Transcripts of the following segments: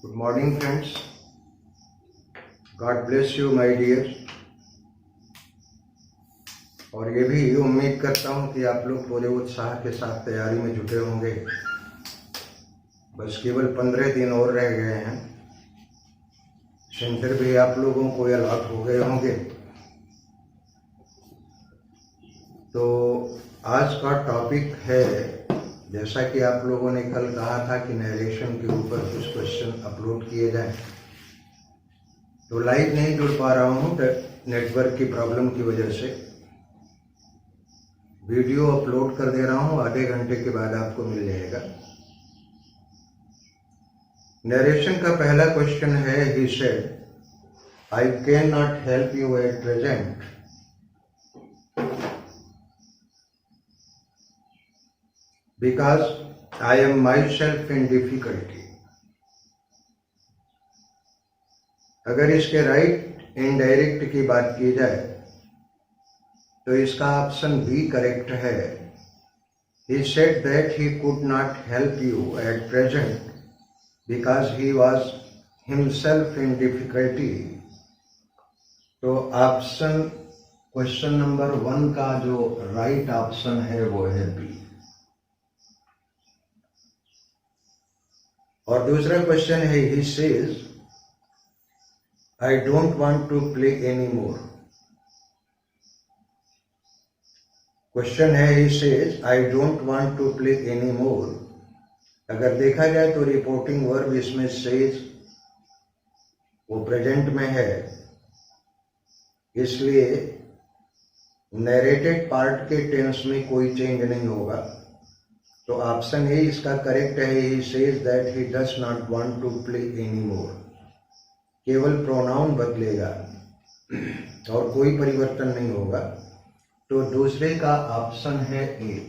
Good morning, friends. God bless you, my dear. और ये भी उम्मीद करता हूँ कि आप लोग पूरे उत्साह के साथ तैयारी में जुटे होंगे। बस केवल 15 दिन और रह गए हैं। सेंटर भी आप लोगों को अलॉट हो गए होंगे। तो आज का टॉपिक है, जैसा कि आप लोगों ने कल कहा था कि नरेशन के ऊपर कुछ क्वेश्चन अपलोड किए जाएं, तो लाइव नहीं जुड़ पा रहा हूँ नेटवर्क की प्रॉब्लम की वजह से। वीडियो अपलोड कर दे रहा हूँ, आधे घंटे के बाद आपको मिल जाएगा। नरेशन का पहला क्वेश्चन है, he said, I cannot help you at present because I am myself in difficulty। अगर इसके राइट इनडायरेक्ट की बात की जाए तो इसका ऑप्शन बी करेक्ट है। He said that he could not help you at present because he was himself in difficulty। तो ऑप्शन क्वेश्चन नंबर 1 का जो राइट ऑप्शन है वो है बी। और दूसरा क्वेश्चन है, he says I don't want to play anymore। Question है, he says I don't want to play anymore। अगर देखा जाए तो रिपोर्टिंग वर्ब इसमें says वो प्रेजेंट में है, इसलिए नैरेटेड पार्ट के टेंस में कोई चेंज नहीं होगा। तो ऑप्शन ए इसका करेक्ट है। He says that he does not want to play anymore. केवल प्रोनाउन बदलेगा और कोई परिवर्तन नहीं होगा। तो दूसरे का ऑप्शन है ए।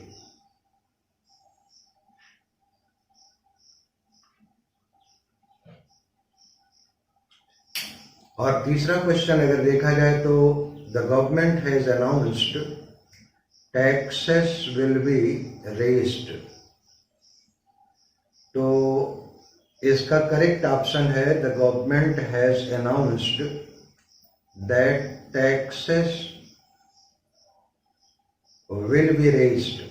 और तीसरा क्वेश्चन अगर देखा जाए तो the government has announced taxes will be raised. तो इसका करेक्ट ऑप्शन है, the government has announced that taxes will be raised.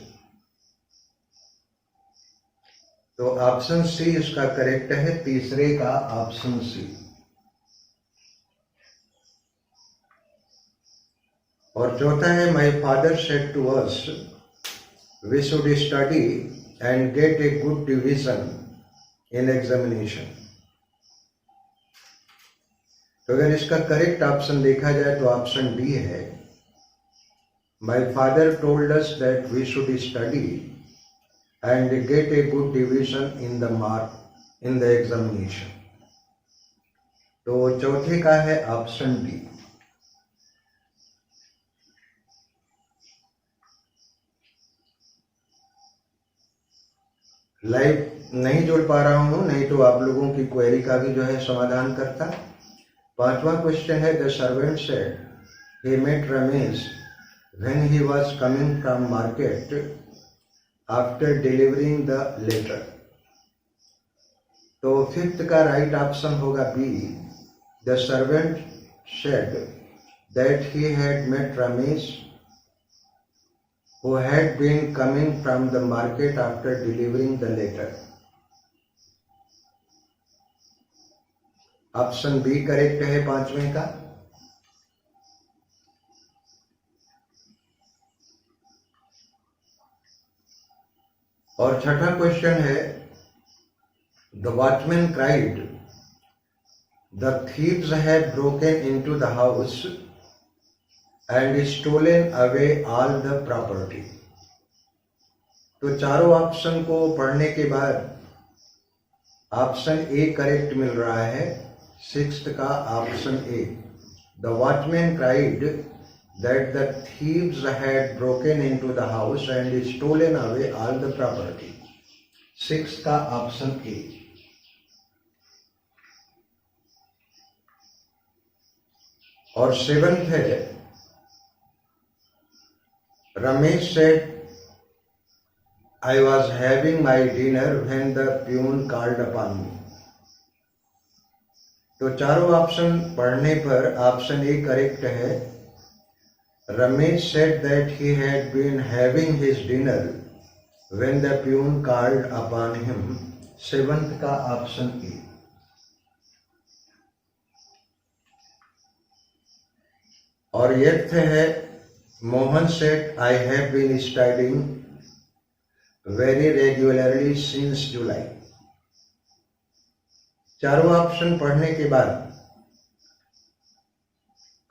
तो ऑप्शन सी इसका करेक्ट है, तीसरे का ऑप्शन सी। और चौथा है, my father said to us we should study and get a good division in examination. तो अगर इसका करेक्ट ऑप्शन देखा जाए तो ऑप्शन डी है, my father told us that we should study and get a good division in the mark in the examination. तो चौथे का है ऑप्शन डी। लाइव नहीं जोड़ पा रहा हूं, नहीं तो आप लोगों की क्वेरी का भी जो है समाधान करता। पांचवा क्वेश्चन है, the servant said he met Ramesh when he was coming from market after delivering the letter. तो फिफ्थ का राइट ऑप्शन होगा B, the servant said that he had met Ramesh who had been coming from the market after delivering the letter। Option B correct है पांचवें का। और छठा question है, the watchman cried the thieves have broken into the house and stolen away all the property। तो चारों option को पढ़ने के बाद ऑप्शन ए करेक्ट मिल रहा है, सिक्स्थ का option A. The watchman cried that the thieves had broken into the house and stolen away all the property, sixth का ऑप्शन ए। और सेवंथ है, Ramesh said I was having my dinner when the peon called upon me. तो चारों option पढ़ने पर option A correct है. Ramesh said that he had been having his dinner when the peon called upon him. Seventh का option A. और eighth है Mohan said I have been studying very regularly since July. चारों option पढ़ने के बाद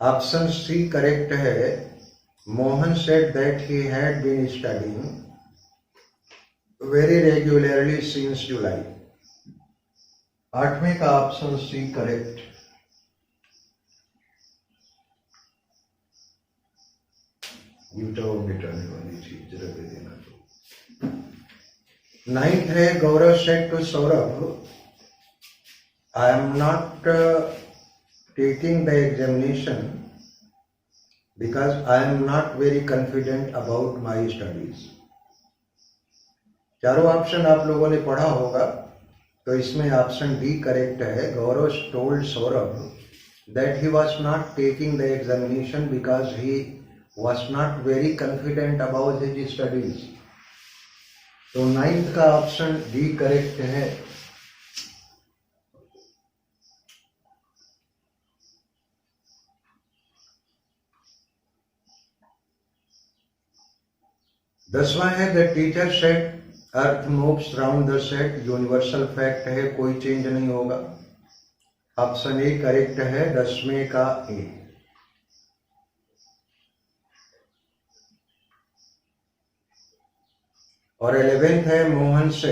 option C correct है. Mohan said that he had been studying very regularly since July. आठवें का ऑप्शन सी करेक्ट. मिटाने वाली चीज जरा दे देना. तो नाइन्थ है Gaurav said to Saurabh I am not taking the examination because I am not very confident about my studies. चारों ऑप्शन आप लोगों ने पढ़ा होगा, तो इसमें ऑप्शन डी करेक्ट है. Gaurav told Saurabh that he was not taking the examination because he was not very confident about his studies. तो नाइन्थ का ऑप्शन डी करेक्ट है. दसवां है the teacher set earth moves round the set. Universal fact है, कोई change नहीं होगा. Option A correct है. 10वें का ए. और 11th है मोहन से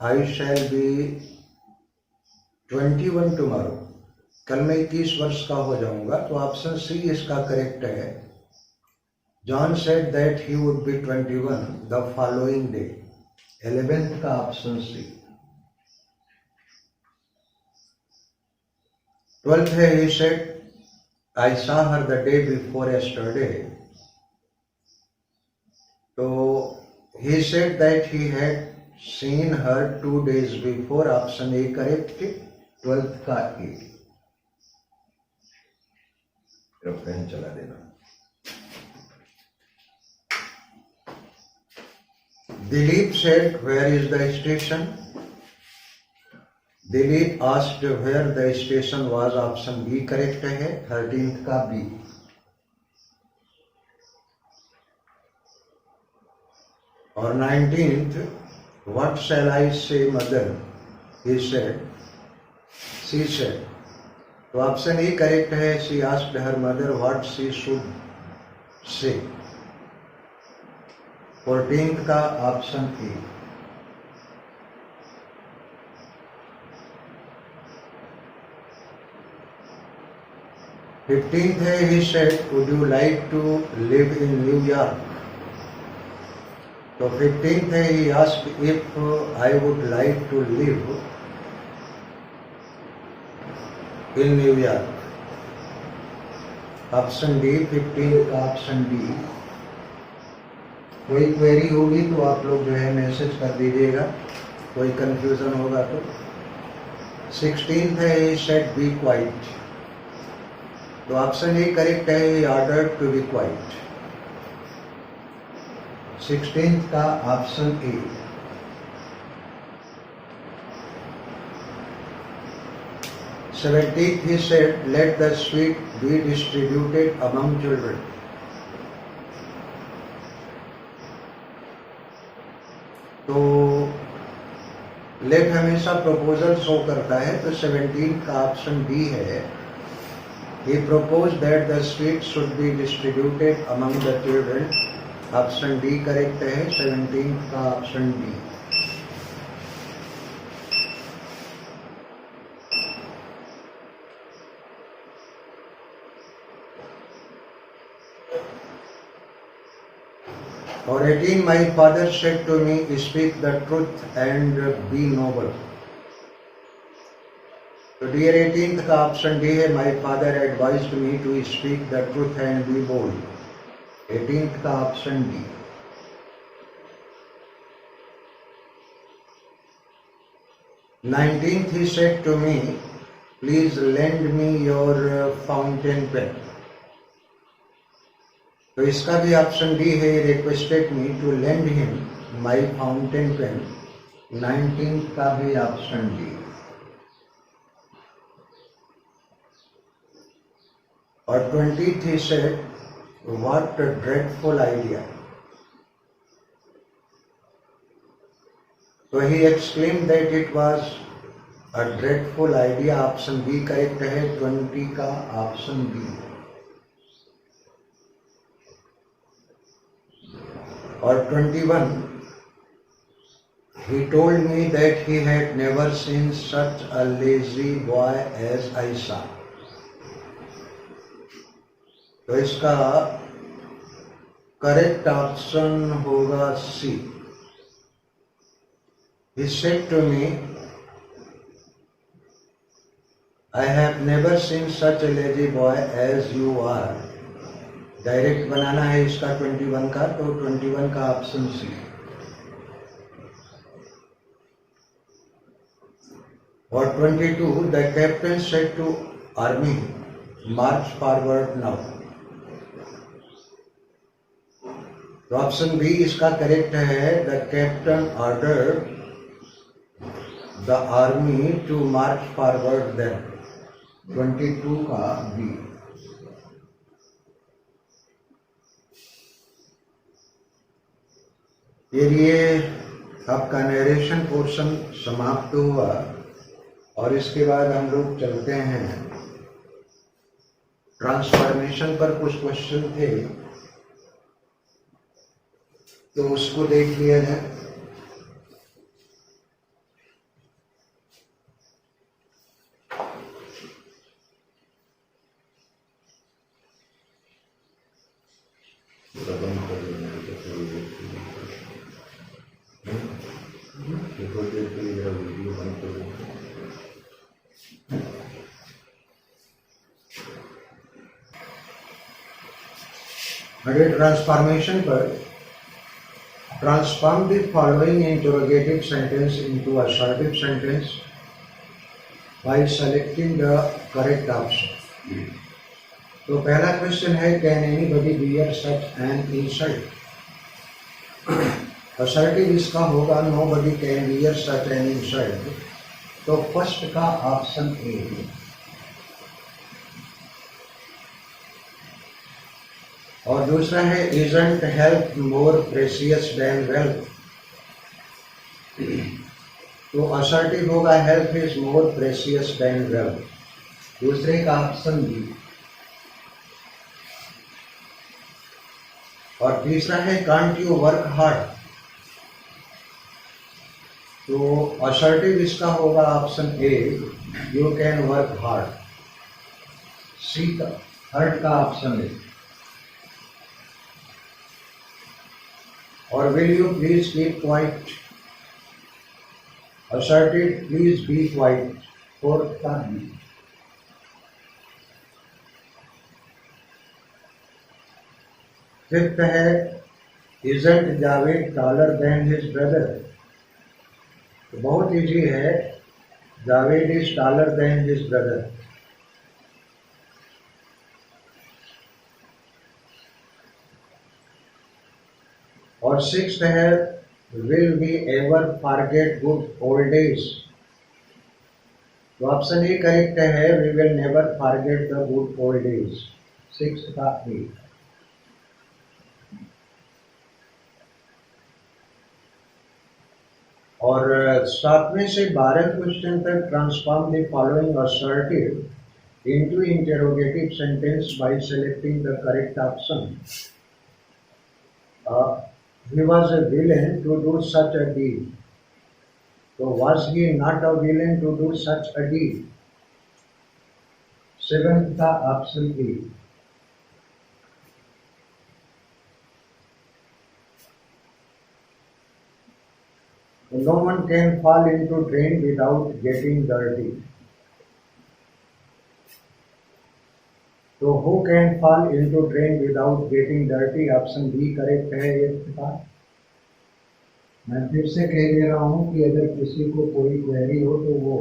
आई शैल बी 21 टुमारो. कल मैं 21 वर्ष का हो जाऊंगा. तो ऑप्शन सी इसका करेक्ट है. John said that he would be 21 the following day. 11th का ऑप्शन सी. 12th है he said I saw her the day before yesterday. तो he said that he had seen her 2 days before. option A correct. 12th का A. Pen चला देना. Dilip said where is the station. Dilip asked where the station was. option B correct है. 13th का B. और 19th what shall I say mother he said she said. तो option A correct है. she asked her mother what she should say. 14th का option ए. 15th है he said would you like to live in New York. तो 15th है he asked if I would like to live in New York. Option D. 15th का option D. कोई query होगी तो आप लोग जो है मैसेज कर दीजिएगा, कोई कंफ्यूजन होगा तो. 16th है he said be quiet. तो ऑप्शन ए करेक्ट है. he ordered to be quiet. 16th का option A. 17th he said let the sweet be distributed among children. तो लेट हमेशा प्रपोजल शो करता है, तो 17th का ऑप्शन डी है. he proposed that the sweet should be distributed among the children. Option D correct है. 17th का option D. और 18 my father said to me speak the truth and be noble. तो dear 18th का option D है. My father advised me to speak the truth and be bold. 18th का option D. 19th he said to me, please lend me your fountain pen. तो इसका भी option D है, requested me to lend him my fountain pen. 19th का भी option D. और 20th he said, what a dreadful idea. So he exclaimed that it was a dreadful idea. Option B correct है. 20 का option B. और 21, he told me that he had never seen such a lazy boy as I saw. तो इसका correct option होगा सी. He said to me, I have never seen such a lazy boy as you are. Direct बनाना है इसका 21 का, तो 21 का option C. और 22, the captain said to army, march forward now. तो ऑप्शन बी इसका करेक्ट है. The captain order the army to march forward then. 22 का बी. ये आपका नरेशन पोर्शन समाप्त हुआ और इसके बाद हम लोग चलते हैं ट्रांसफॉर्मेशन पर. कुछ क्वेश्चन थे तो उसको देख लिया जाए. अगर ट्रांसफॉर्मेशन पर transform the following interrogative sentence into assertive sentence by selecting the correct option. तो पहला क्वेश्चन है, can anybody bear such an insult. Assertive इसका होगा, nobody can bear such an insult. तो फर्स्ट का ऑप्शन ए. और दूसरा है, isn't health more precious than wealth. तो असर्टिव होगा, health is more precious than wealth. दूसरे का ऑप्शन बी. और तीसरा है, कांट यू वर्क हार्ड. तो असर्टिव इसका होगा option A, you can work hard. C का थर्ड का ऑप्शन है. और will you please keep quiet. Assertive, please be quiet. Fourth का बी. फिफ्थ है, isn't Javed taller than his brother. तो बहुत इजी है, Javed is taller than his brother. और सिक्स्थ है, will we ever forget good old days. तो option A correct है, we will never forget the good old days. Sixth का ए. और 7वें से 12 क्वेश्चन तक transform the following assertive into interrogative sentence by selecting the correct option. He was a villain to do such a deed. So was he not a villain to do such a deed? Seventh का option A. No one can fall into drain without getting dirty. तो who can fall into drain without getting dirty? Option B correct है. Eighth का. मैं फिर से कह दे रहा हूँ कि अगर किसी को कोई क्वेरी हो तो वो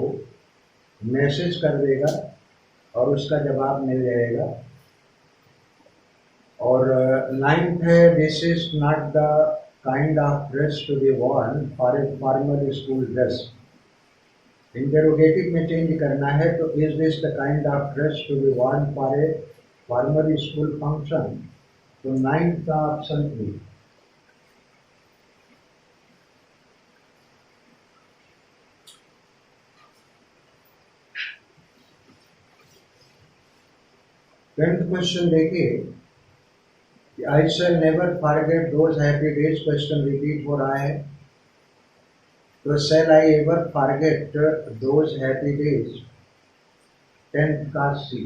मैसेज कर देगा और उसका जवाब मिल जाएगा। और नाइन्थ है, this is not the kind of dress to be worn for a formal school dress. Interrogative में चेंज करना है तो is this the kind of dress to be worn for a formal school function. तो ninth का option A. Tenth question देखिए, I shall never forget those happy days, question repeat हो रहा है। तो shall I ever forget those happy days, tenth का सी।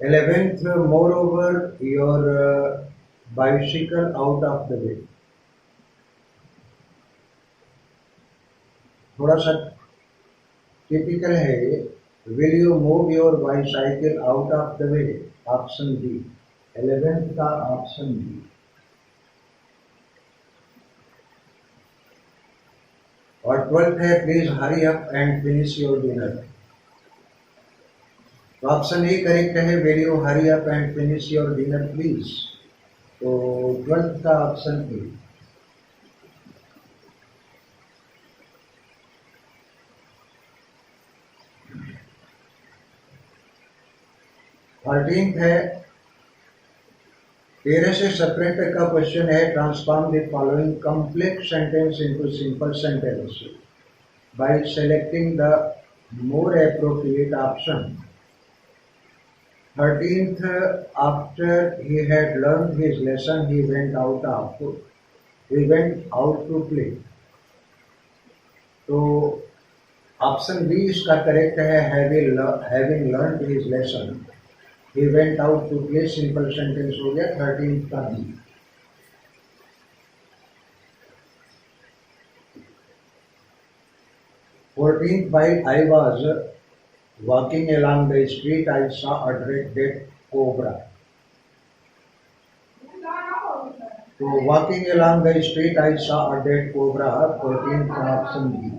11th, moreover your bicycle out of the way। थोड़ा सा टिपिकल है ये। Will you move your bicycle out of the way, option D. 11th का ऑप्शन डी। और 12th है, please hurry up and finish your dinner. तो option A correct है, will you hurry up and finish your dinner please. तो 12th का option ए। Thirteenth है, 13 से 17 तक का क्वेश्चन है, transform the following complex sentence into simple sentence by selecting the more appropriate option. 13th, after he had learned his lesson he went out to play। तो option B इसका correct है, having learned his lesson he went out to play, simple sentence हो गया 13th का B. Fourteenth, while I was walking along the street I saw a dead cobra। तो walking along the street I saw a dead cobra, 14th का option B.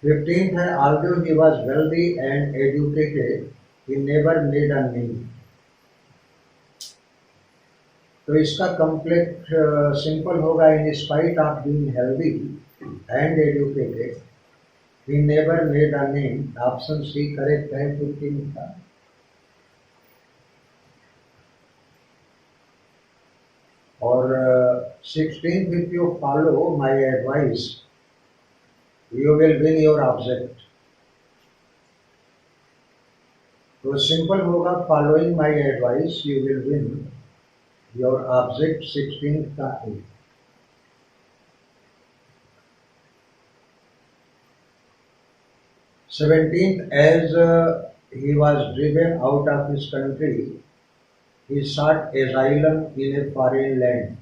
Fifteenth है, although he was wealthy and educated he never made a name। तो इसका complete simple होगा, in spite of being healthy and educated he never made a name, option C correct है 15 का। और 16th, if you follow my advice you will win your object. तो simple होगा, following my advice you will win your object, 16th का A. 17th, as he was driven out of his country he sought asylum in a foreign land।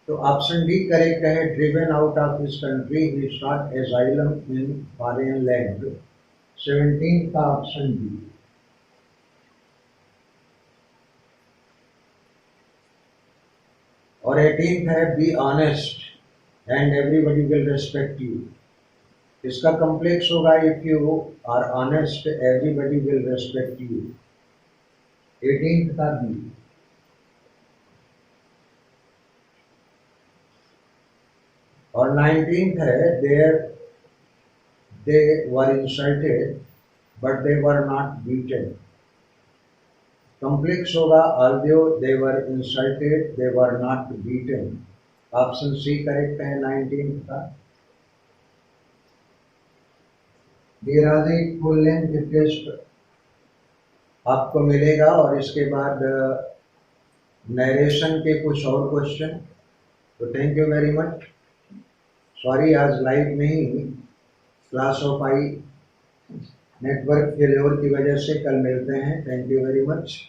तो option D correct है, driven out of his country he sought asylum in foreign land, 17th का option D. और 18th है, be honest and everybody will respect you. इसका complex होगा, if you are honest everybody will respect you, 18th का B. और 19th है, they were insulted but they were not beaten. Complex होगा, although they were insulted they were not beaten, option C correct है 19th का। डियराजी full length test आपको मिलेगा और इसके बाद नरेशन के कुछ और क्वेश्चन। तो thank you very much. Sorry आज लाइव नहीं क्लास हो पाई, नेटवर्क फेलियर की वजह से। कल मिलते हैं। Thank you very much.